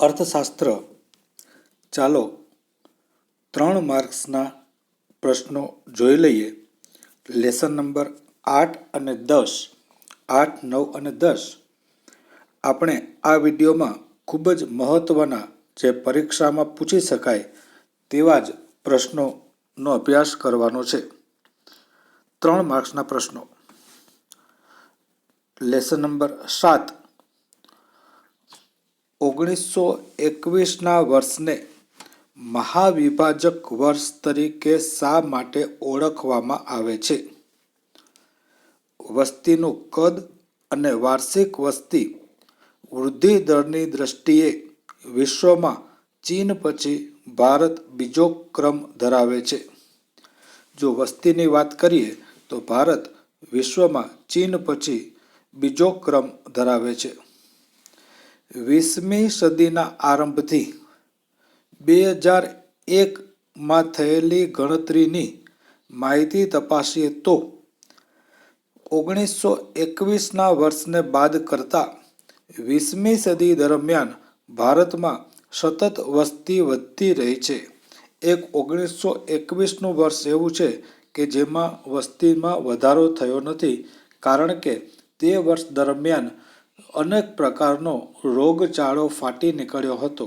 અર્થશાસ્ત્ર. ચાલો 3 માર્ક્સના પ્રશ્નો જોઈ લઈએ. લેસન નંબર 8 અને 10, 8, 9 અને 10 આપણે આ વિડીયોમાં ખૂબ જ મહત્ત્વના જે પરીક્ષામાં પૂછી શકાય તેવા જ પ્રશ્નોનો અભ્યાસ કરવાનો છે. 3 માર્ક્સના પ્રશ્નો. લેસન નંબર 7, 1921ના વર્ષને મહાવિભાજક વર્ષ તરીકે શા માટે ઓળખવામાં આવે છે? વસ્તીનું કદ અને વાર્ષિક વસ્તી વૃદ્ધિ દરની દ્રષ્ટિએ વિશ્વમાં ચીન પછી ભારત બીજો ક્રમ ધરાવે છે. જો વસ્તીની વાત કરીએ તો ભારત વિશ્વમાં ચીન પછી બીજો ક્રમ ધરાવે છે. 20મી સદીના આરંભથી 2001માં થયેલી ગણતરીની માહિતી તપાસીએ તો 1921ના વર્ષને બાદ કરતાં 20મી સદી દરમિયાન ભારતમાં સતત વસ્તી વધતી રહી છે. એક 1921નું વર્ષ એવું છે કે જેમાં વસ્તીમાં વધારો થયો નથી, કારણ કે તે વર્ષ દરમિયાન અનેક પ્રકારનો રોગચાળો ફાટી નીકળ્યો હતો,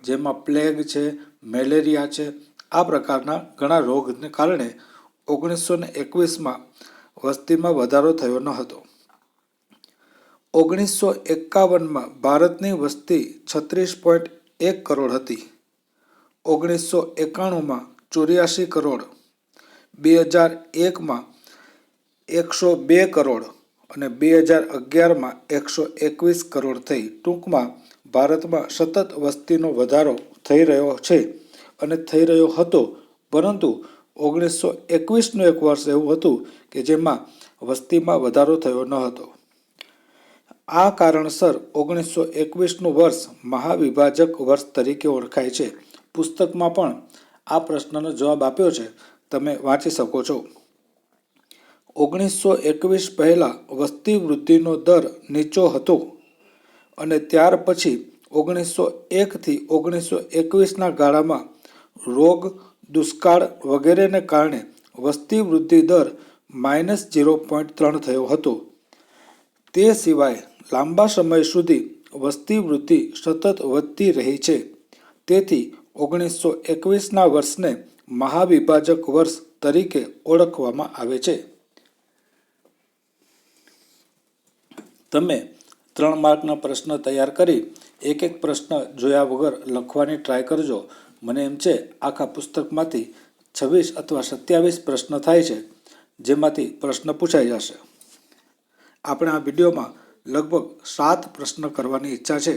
જેમાં પ્લેગ છે, મેલેરિયા છે. આ પ્રકારના ઘણા રોગને કારણે 1921માં વસ્તીમાં વધારો થયો ન હતો. 1951માં ભારતની વસ્તી 36.1 કરોડ હતી. 1991માં 84 કરોડ, 2001માં 102 કરોડ અને 2011માં 121 કરોડ થઈ. ટૂંકમાં ભારતમાં સતત વસ્તીનો વધારો થઈ રહ્યો છે અને થઈ રહ્યો હતો, પરંતુ 1921નું એક વર્ષ એવું હતું કે જેમાં વસ્તીમાં વધારો થયો ન હતો. આ કારણસર 1921નું વર્ષ મહાવિભાજક વર્ષ તરીકે ઓળખાય છે. પુસ્તકમાં પણ આ પ્રશ્નનો જવાબ આપ્યો છે, તમે વાંચી શકો છો. 1921 પહેલાં વસ્તી વૃદ્ધિનો દર નીચો હતો અને ત્યાર પછી 1901થી 1921ના ગાળામાં રોગ, દુષ્કાળ વગેરેને કારણે વસ્તી વૃદ્ધિ દર -0.3 થયો હતો. તે સિવાય લાંબા સમય સુધી વસ્તી વૃદ્ધિ સતત વધતી રહી છે. તેથી 1921ના વર્ષને મહાવિભાજક વર્ષ તરીકે ઓળખવામાં આવે છે. તમે 3 માર્કના પ્રશ્ન તૈયાર કરી એક પ્રશ્ન જોયા વગર લખવાની ટ્રાય કરજો. મને એમ છે આખા પુસ્તકમાંથી 26 અથવા 27 પ્રશ્ન થાય છે, જેમાંથી પ્રશ્ન પૂછાઈ જશે. આપણે આ વિડીયોમાં લગભગ 7 પ્રશ્ન કરવાની ઈચ્છા છે.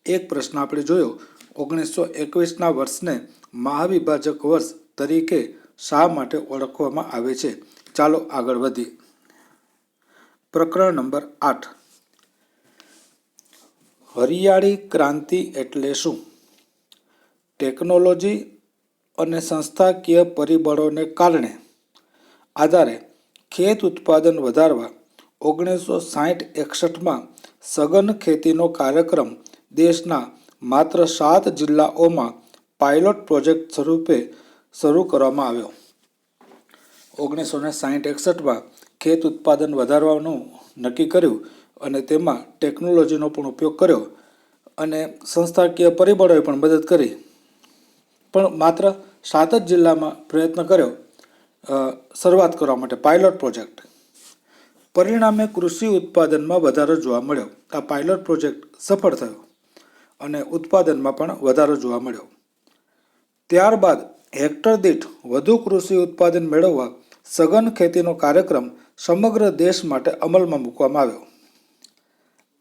એક પ્રશ્ન આપણે જોયો, 1921ના વર્ષને મહાવિભાજક વર્ષ તરીકે શા માટે ઓળખવામાં આવે છે? ચાલો આગળ વધીએ. પ્રકરણ નંબર 8, હરિયાળી ક્રાંતિ એટલે શું? ટેકનોલોજી અને સંસ્થાકીય પરિબળોને કારણે આધારે ખેત ઉત્પાદન વધારવા 1960-61માં સઘન ખેતીનો કાર્યક્રમ દેશના માત્ર 7 જિલ્લાઓમાં પાયલોટ પ્રોજેક્ટ સ્વરૂપે શરૂ કરવામાં આવ્યો. 1960-61માં ખેત ઉત્પાદન વધારવાનું નક્કી કર્યું અને તેમાં ટેકનોલોજીનો પણ ઉપયોગ કર્યો અને સંસ્થાકીય પરિબળોએ પણ મદદ કરી, પણ માત્ર 7 જ જિલ્લામાં પ્રયત્ન કર્યો શરૂઆત કરવા માટે પાયલોટ પ્રોજેક્ટ. પરિણામે કૃષિ ઉત્પાદનમાં વધારો જોવા મળ્યો. આ પાયલોટ પ્રોજેક્ટ સફળ થયો અને ઉત્પાદનમાં પણ વધારો જોવા મળ્યો. ત્યારબાદ હેક્ટર દીઠ વધુ કૃષિ ઉત્પાદન મેળવવા સઘન ખેતીનો કાર્યક્રમ સમગ્ર દેશ માટે અમલમાં મૂકવામાં આવ્યો.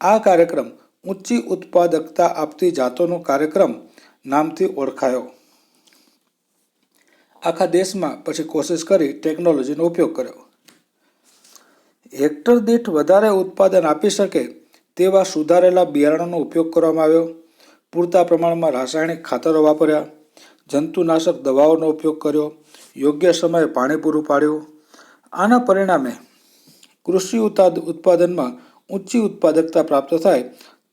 આ કાર્યક્રમ ઊંચી ઉત્પાદકતા આપતી જાતોનો કાર્યક્રમ નામથી ઓળખાયો. આખા દેશમાં પછી કોશિશ કરી ટેકનોલોજીનો ઉપયોગ કર્યો. હેક્ટર દીઠ વધારે ઉત્પાદન આપી શકે તેવા સુધારેલા બિયારણનો ઉપયોગ કરવામાં આવ્યો. પૂરતા પ્રમાણમાં રાસાયણિક ખાતરો વાપર્યા. જંતુનાશક દવાઓનો ઉપયોગ કર્યો. યોગ્ય સમયે પાણી પૂરું પાડ્યું. આના પરિણામે કૃષિ ઉત્પાદનમાં ઊંચી ઉત્પાદકતા પ્રાપ્ત થાય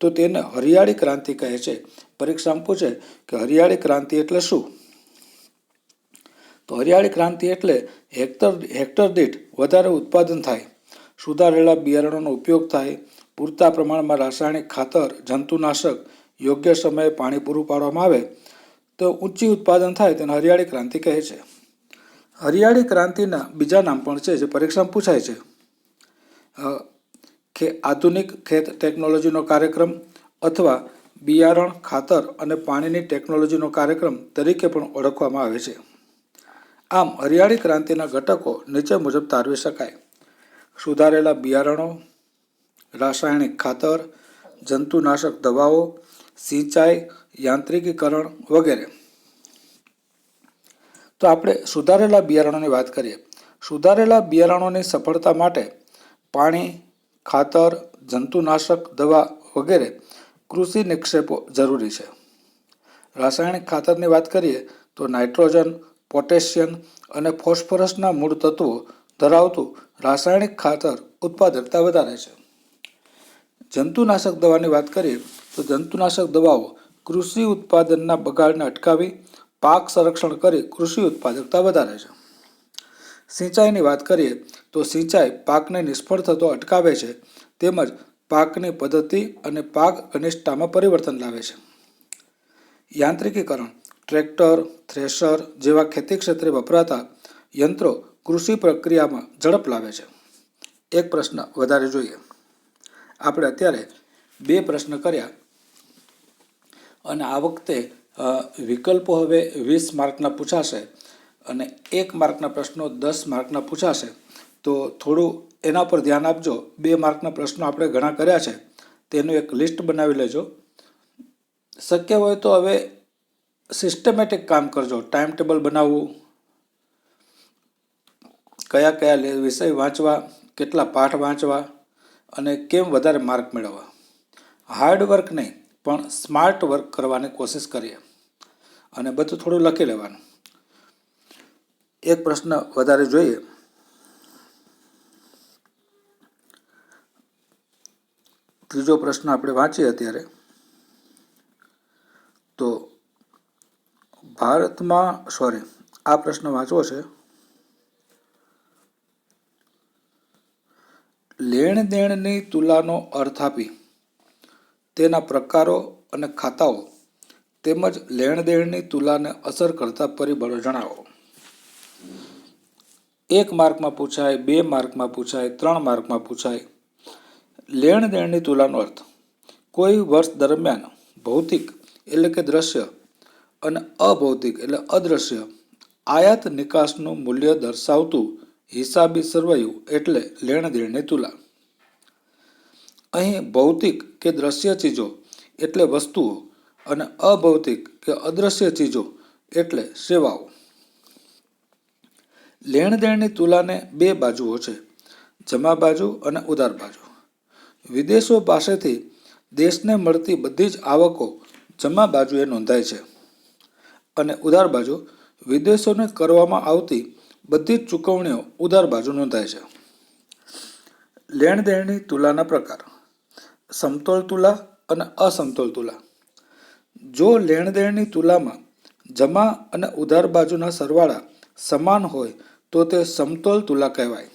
તો તેને હરિયાળી ક્રાંતિ કહે છે. પરીક્ષામાં પૂછે કે હરિયાળી ક્રાંતિ એટલે શું? તો હરિયાળી ક્રાંતિ એટલે હેક્ટર દીઠ વધારે ઉત્પાદન થાય, સુધારેલા બિયારણોનો ઉપયોગ થાય, પૂરતા પ્રમાણમાં રાસાયણિક ખાતર, જંતુનાશક યોગ્ય સમયે પાણી પૂરું પાડવામાં આવે તો ઊંચી ઉત્પાદન થાય તેને હરિયાળી ક્રાંતિ કહે છે. હરિયાળી ક્રાંતિના બીજા નામ પણ છે જે પરીક્ષામાં પૂછાય છે. આધુનિક ખેત ટેકનોલોજીનો કાર્યક્રમ અથવા બિયારણ, ખાતર અને પાણીની ટેકનોલોજીનો કાર્યક્રમ તરીકે પણ ઓળખવામાં આવે છે. આમ હરિયાળી ક્રાંતિના ઘટકો નીચે મુજબ તારવી શકાય: સુધારેલા બિયારણો, રાસાયણિક ખાતર, જંતુનાશક દવાઓ, સિંચાઈ, યાંત્રિકીકરણ વગેરે. તો આપણે સુધારેલા બિયારણોની વાત કરીએ. સુધારેલા બિયારણોની સફળતા માટે પાણી, ખાતર, જંતુનાશક દવા વગેરે કૃષિ નિક્ષેપો જરૂરી છે. રાસાયણિક ખાતરની વાત કરીએ તો નાઇટ્રોજન, પોટેશિયમ અને ફોસ્ફરસના મૂળ તત્વો ધરાવતું રાસાયણિક ખાતર ઉત્પાદકતા વધારે છે. જંતુનાશક દવાની વાત કરીએ તો જંતુનાશક દવાઓ કૃષિ ઉત્પાદનના બગાડને અટકાવી પાક સંરક્ષણ કરી કૃષિ ઉત્પાદકતા વધારે છે. સિંચાઈની વાત કરીએ તો સિંચાઈ પાકને નિષ્ફળ થતો અટકાવે છે તેમજ પાકની પદ્ધતિ અને પાક ઘનિષ્ઠતામાં પરિવર્તન લાવે છે. યાંત્રિકીકરણ ટ્રેક્ટર, થ્રેશર જેવા ખેતી ક્ષેત્રે વપરાતા યંત્રો કૃષિ પ્રક્રિયામાં ઝડપ લાવે છે. એક પ્રશ્ન વધારે જોઈએ. આપણે અત્યારે 2 પ્રશ્ન કર્યા અને આ વખતે વિકલ્પો હવે 20 માર્કના પૂછાશે અને 1 માર્કના પ્રશ્નો 10 માર્કના પૂછાશે. તો થોડું એના પર ધ્યાન આપજો. 2 માર્કના પ્રશ્નો આપણે ઘણા કર્યા છે તેનું એક લિસ્ટ બનાવી લેજો. શક્ય હોય તો હવે સિસ્ટમેટિક કામ કરજો. ટાઈમ ટેબલ બનાવવું, કયા કયા વિષય વાંચવા, કેટલા પાઠ વાંચવા અને કેમ વધારે માર્ક મેળવવા. હાર્ડ વર્ક નહીં પણ સ્માર્ટ વર્ક કરવાની કોશિશ કરીએ અને બધું થોડું લખી લેવાનું. એક પ્રશ્ન વધારે જોઈએ. ત્રીજો પ્રશ્ન આપણે વાંચીએ અત્યારે. તો આ પ્રશ્ન વાંચવો છે. લેણ દેણની તુલાનો અર્થ આપી તેના પ્રકારો અને ખાતાઓ તેમજ લેણ દેણની તુલાને અસર કરતા પરિબળો જણાવો. 1 માર્કમાં પૂછાય, 2 માર્કમાં પૂછાય, 3 માર્કમાં પૂછાય. લેણ દેણની તુલાનો અર્થ કોઈ વર્ષ દરમિયાન ભૌતિક એટલે કે દ્રશ્ય અને અભૌતિક એટલે અદ્રશ્ય આયાત નિકાસનું મૂલ્ય દર્શાવતું હિસાબી સરવૈયું એટલે લેણ દેણની તુલા. અહીં ભૌતિક કે દ્રશ્ય ચીજો એટલે વસ્તુઓ અને અભૌતિક કે અદ્રશ્ય ચીજો એટલે સેવાઓ. લેણ દેણની તુલાને 2 બાજુઓ છે, જમા બાજુ અને ઉધાર બાજુ. વિદેશો પાસેથી દેશને મળતી બધી જ આવકો જમા બાજુએ નોંધાય છે અને ઉધાર બાજુ વિદેશોને કરવામાં આવતી બધી જ ચૂકવણીઓ ઉધાર બાજુ નોંધાય છે. લેણ દેણની તુલાના પ્રકાર: સમતોલ તુલા અને અસમતોલ તુલા. જો લેણ દેણની તુલામાં જમા અને ઉધાર બાજુના સરવાળા સમાન હોય તો તે સમતોલ તુલા કહેવાય.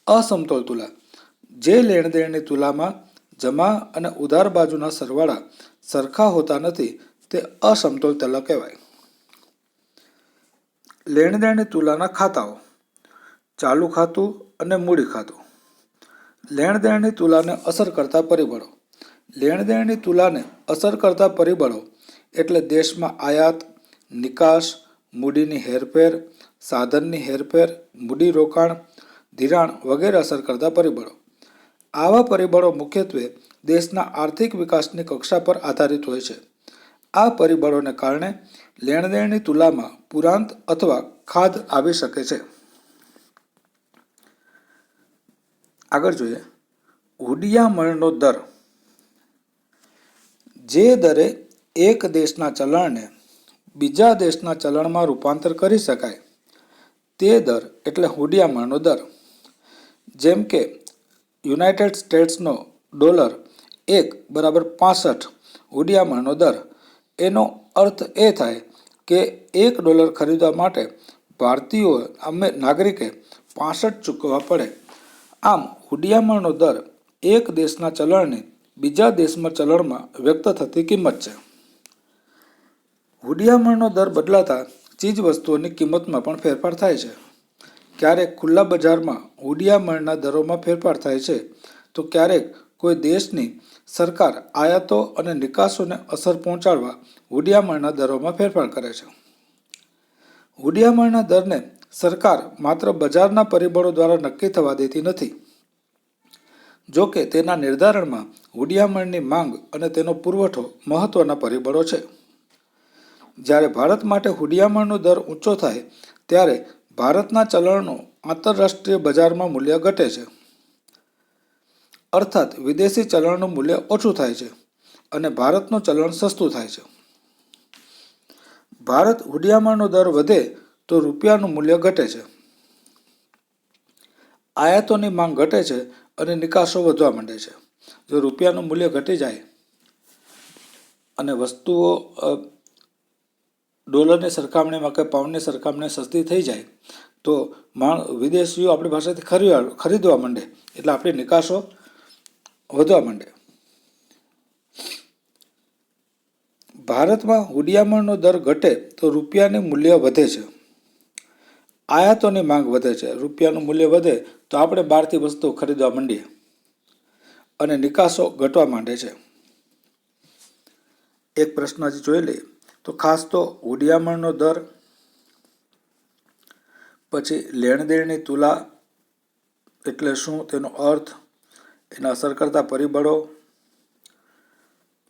અસમતોલ તુલા: જે લેણ દેણની તુલામાં જમા અને ઉધાર બાજુના સરવાળા સરખા હોતા નથી તે અસમતોલ તુલા કહેવાય. લેણ દેણની તુલાના ખાતાઓ: ચાલુ ખાતું અને મૂડી ખાતું. લેણ દેણની તુલાને અસર કરતા પરિબળો: લેણ દેણની તુલાને અસર કરતા પરિબળો એટલે દેશમાં આયાત, નિકાસ, મૂડીની હેરફેર, સાધનની હેરફેર, મૂડી રોકાણ, ધિરાણ વગેરે અસર કરતા પરિબળો. આવા પરિબળો મુખ્યત્વે દેશના આર્થિક વિકાસની કક્ષા પર આધારિત હોય છે. આ પરિબળોને કારણે લેણ દેણની તુલામાં પુરાંત અથવા ખાધ આવી શકે છે. આગળ જોઈએ. હુંડિયામણનો દર: જે દરે એક દેશના ચલણને બીજા દેશના ચલણમાં રૂપાંતર કરી શકાય તે દર એટલે હુંડિયામણનો દર. જેમ કે યુનાઇટેડ સ્ટેટ્સનો $1 = 65 હુંડિયામણનો દર. એનો અર્થ એ થાય કે $1 ખરીદવા માટે ભારતીય નાગરિકે 65 ચૂકવવા પડે. આમ હુંડિયામણનો દર એક દેશના ચલણની બીજા દેશમાં ચલણમાં વ્યક્ત થતી કિંમત છે. હુંડિયામણનો દર બદલાતા ચીજવસ્તુઓની કિંમતમાં પણ ફેરફાર થાય છે. ક્યારેક ખુલ્લા બજારમાં હુંડિયામણના દરોમાં ફેરફાર થાય છે તો ક્યારેક કોઈ દેશની સરકાર આયાતો અને નિકાસોને અસર પહોંચાડવા હુંડિયામણના દરોમાં ફેરફાર કરે છે. હુંડિયામણના દરને સરકાર માત્ર બજારના પરિબળો દ્વારા નક્કી થવા દેતી નથી. જો કે તેના નિર્ધારણમાં હુંડિયામણની માંગ અને તેનો પુરવઠો મહત્વના પરિબળો છે. જ્યારે ભારત માટે હુંડિયામણનો દર ઊંચો થાય ત્યારે ભારતના ચલણનું આંતરરાષ્ટ્રીય બજારમાં મૂલ્ય ઘટે છે. અર્થાત વિદેશી ચલણનું મૂલ્ય ઓછું થાય છે અને ભારતનું ચલણ સસ્તું થાય છે. ભારત હુંડિયામણનો દર વધે તો રૂપિયાનું મૂલ્ય ઘટે છે. આયાતોની માંગ ઘટે છે અને નિકાસો વધવા માંડે છે. જો રૂપિયાનું મૂલ્ય ઘટી જાય અને વસ્તુઓ ડોલરની સરખામણીમાં કે પાઉન્ડની સરખામણીએ સસ્તી થઈ જાય તો વિદેશીઓ આપણી પાસેથી ખરીદવા માંડે એટલે આપણી નિકાસો વધવા માંડે. ભારતમાં હુંડિયામણનો દર ઘટે તો રૂપિયાનું મૂલ્ય વધે છે. આયાતોની માંગ વધે છે. રૂપિયાનું મૂલ્ય વધે તો આપણે બહારથી વસ્તુઓ ખરીદવા માંડીએ અને નિકાસો ઘટવા માંડે છે. એક પ્રશ્ન હજી જોઈ લઈએ તો ખાસ તો હુંડિયામણનો દર, પછી લેણદેણની તુલા એટલે શું, તેનો અર્થ, એના અસર કરતા પરિબળો,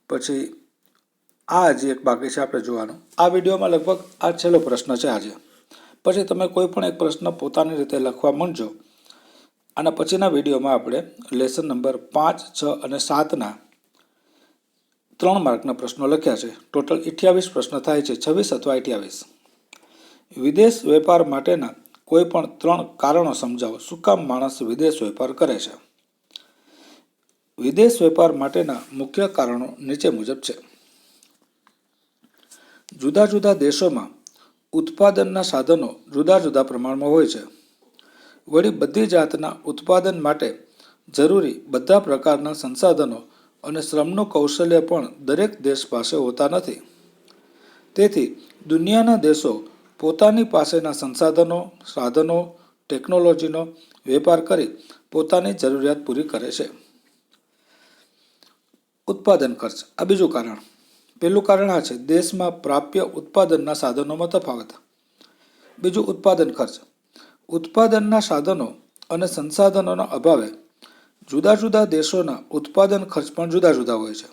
પછી આ હજી એક બાકી છે આપણે જોવાનું. આ વિડીયોમાં લગભગ આ છેલ્લો પ્રશ્ન છે આજે. પછી તમે કોઈ પણ એક પ્રશ્ન પોતાની રીતે લખવા માંડજો. આના પછીના વિડીયોમાં આપણે લેસન નંબર 5, 6 અને 7ના 3 માર્કના પ્રશ્નો લખ્યા છે. ટોટલ 28 પ્રશ્ન થાય છે, 26 અથવા 28. વિદેશ વેપાર માટેના કોઈ પણ 3 કારણો સમજાવો. શું કામ માણસ વિદેશ વેપાર કરે છે? વિદેશ વેપાર માટેના મુખ્ય કારણો નીચે મુજબ છે. જુદા જુદા દેશોમાં ઉત્પાદનના સાધનો જુદા જુદા પ્રમાણમાં હોય છે. વળી બધી જાતના ઉત્પાદન માટે જરૂરી બધા પ્રકારના સંસાધનો અને શ્રમનું કૌશલ્ય પણ દરેક દેશ પાસે હોતા નથી. તેથી દુનિયાના દેશો પોતાની પાસેના સંસાધનો, સાધનો, ટેકનોલોજીનો વેપાર કરી પોતાની જરૂરિયાત પૂરી કરે છે. ઉત્પાદન ખર્ચ, આ બીજું કારણ. પહેલું કારણ આ છે દેશમાં પ્રાપ્ય ઉત્પાદનના સાધનોમાં તફાવત. બીજું ઉત્પાદન ખર્ચ. ઉત્પાદનના સાધનો અને સંસાધનોના અભાવે જુદા જુદા દેશોના ઉત્પાદન ખર્ચ પણ જુદા જુદા હોય છે.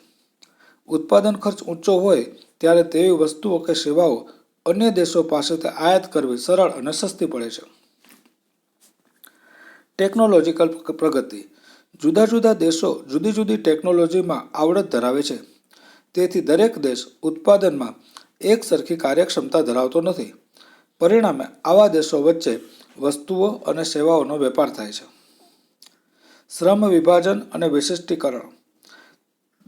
ઉત્પાદન ખર્ચ ઊંચો હોય ત્યારે તેવી વસ્તુઓ કે સેવાઓ અન્ય દેશો પાસેથી આયાત કરવી સરળ અને સસ્તી પડે છે. ટેકનોલોજીકલ પ્રગતિ. જુદા જુદા દેશો જુદી જુદી ટેકનોલોજીમાં આવડત ધરાવે છે. તેથી દરેક દેશ ઉત્પાદનમાં એક સરખી કાર્યક્ષમતા ધરાવતો નથી. પરિણામે આવા દેશો વચ્ચે વસ્તુઓ અને સેવાઓનો વેપાર થાય છે. શ્રમ વિભાજન અને વિશિષ્ટીકરણ.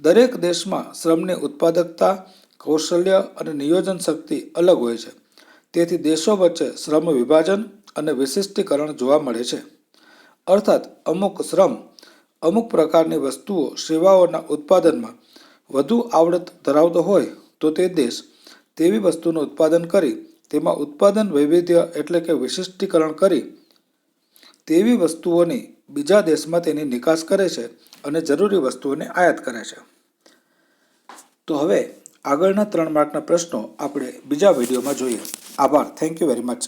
દરેક દેશમાં શ્રમની ઉત્પાદકતા, કૌશલ્ય અને નિયોજન શક્તિ અલગ હોય છે. તેથી દેશો વચ્ચે શ્રમ વિભાજન અને વિશિષ્ટીકરણ જોવા મળે છે. અર્થાત અમુક શ્રમ અમુક પ્રકારની વસ્તુઓ સેવાઓના ઉત્પાદનમાં વધુ આવડત ધરાવતો હોય તો તે દેશ તેવી વસ્તુનું ઉત્પાદન કરી તેમાં ઉત્પાદન વૈવિધ્ય એટલે કે વિશિષ્ટીકરણ કરી તેવી વસ્તુઓની બીજા દેશમાં તેની નિકાસ કરે છે અને જરૂરી વસ્તુઓને આયાત કરે છે. તો હવે આગળના 3 માર્કના પ્રશ્નો આપણે બીજા વિડીયોમાં જોઈએ. આભાર. Thank you very much.